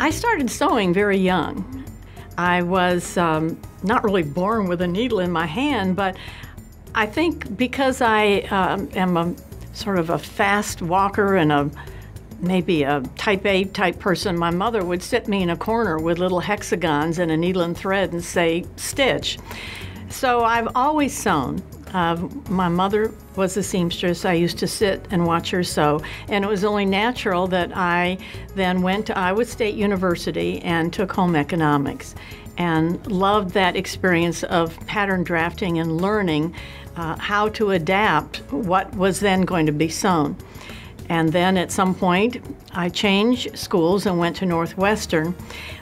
I started sewing very young. I was not really born with a needle in my hand, but I think because I am a sort of a fast walker and maybe a type A type person, my mother would sit me in a corner with little hexagons and a needle and thread and say, stitch. So I've always sewn. My mother was a seamstress. I used to sit and watch her sew, and it was only natural that I then went to Iowa State University and took home economics and loved that experience of pattern drafting and learning how to adapt what was then going to be sewn. And then at some point, I changed schools and went to Northwestern.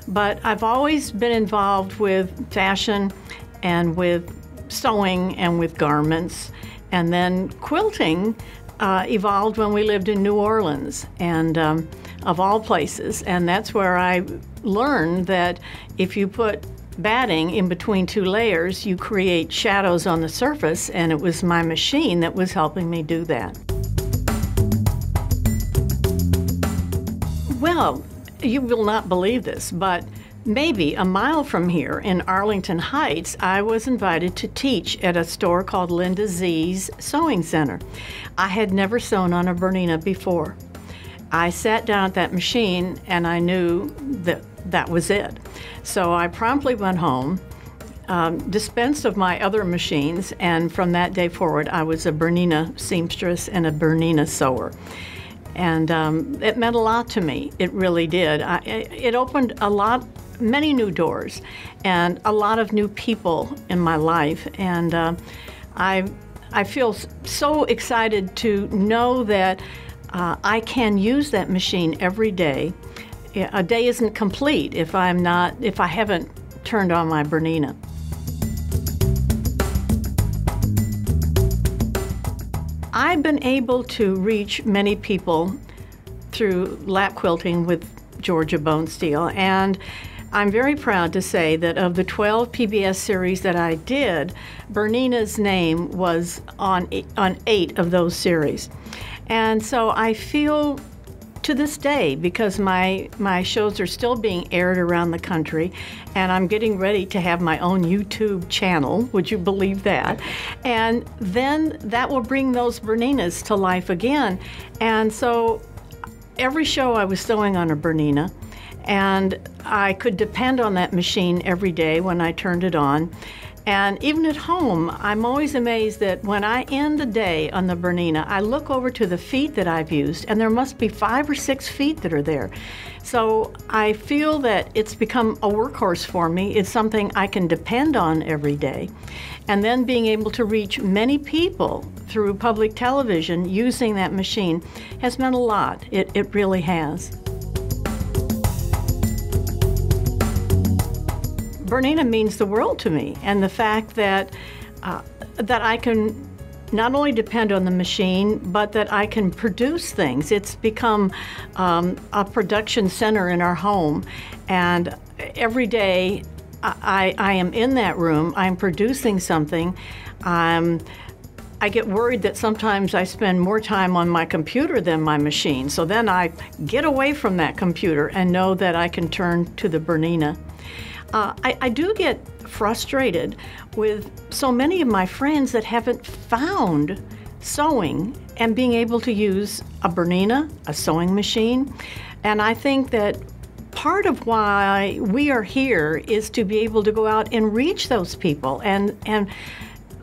But I've always been involved with fashion and with sewing and with garments. And then quilting evolved when we lived in New Orleans, and of all places. And that's where I learned that if you put batting in between two layers, you create shadows on the surface, and it was my machine that was helping me do that. Well, you will not believe this, but maybe a mile from here in Arlington Heights, I was invited to teach at a store called Linda Z's Sewing Center. I had never sewn on a Bernina before. I sat down at that machine and I knew that that was it. So I promptly went home, dispensed of my other machines, and from that day forward, I was a Bernina seamstress and a Bernina sewer. And it meant a lot to me. It really did. It opened many new doors and a lot of new people in my life. And I feel so excited to know that I can use that machine every day. A day isn't complete if I haven't turned on my Bernina. I've been able to reach many people through lap quilting with Georgia Bonesteel, and I'm very proud to say that of the 12 PBS series that I did, Bernina's name was on 8 of those series. And so I feel to this day, because my shows are still being aired around the country, and I'm getting ready to have my own YouTube channel, would you believe that? And then that will bring those Berninas to life again. And so every show I was sewing on a Bernina, and I could depend on that machine every day when I turned it on. And even at home, I'm always amazed that when I end the day on the Bernina, I look over to the feet that I've used, and there must be 5 or 6 feet that are there. So I feel that it's become a workhorse for me. It's something I can depend on every day. And then being able to reach many people through public television using that machine has meant a lot. It really has. Bernina means the world to me, and the fact that I can not only depend on the machine, but that I can produce things. It's become a production center in our home, and every day I am in that room, I'm producing something. I get worried that sometimes I spend more time on my computer than my machine, so then I get away from that computer and know that I can turn to the Bernina. I do get frustrated with so many of my friends that haven't found sewing and being able to use a Bernina, a sewing machine. And I think that part of why we are here is to be able to go out and reach those people and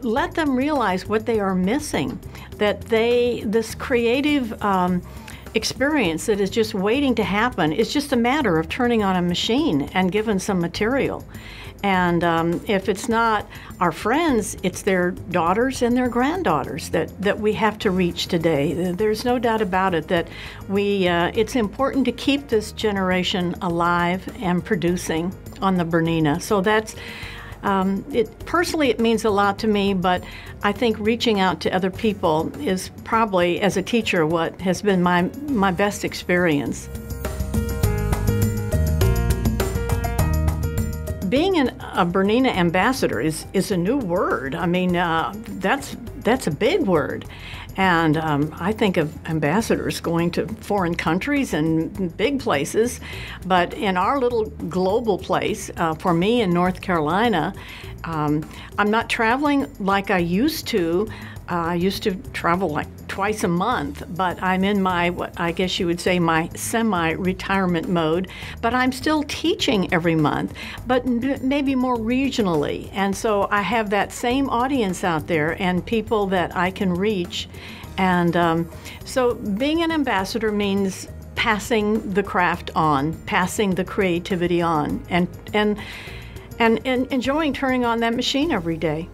let them realize what they are missing, that this creative experience that is just waiting to happen. It's just a matter of turning on a machine and given some material. And if it's not our friends, it's their daughters and their granddaughters that we have to reach today. There's no doubt about it that it's important to keep this generation alive and producing on the Bernina. So that's personally, it means a lot to me, but I think reaching out to other people is probably, as a teacher, what has been my best experience. Being a Bernina ambassador is a new word. I mean, that's a big word. And I think of ambassadors going to foreign countries and big places, but in our little global place, for me in North Carolina, I'm not traveling like I used to. I used to travel like twice a month, but I'm in my, what I guess you would say, my semi-retirement mode. But I'm still teaching every month, but maybe more regionally. And so I have that same audience out there and people that I can reach. And so being an ambassador means passing the craft on, passing the creativity on, and enjoying turning on that machine every day.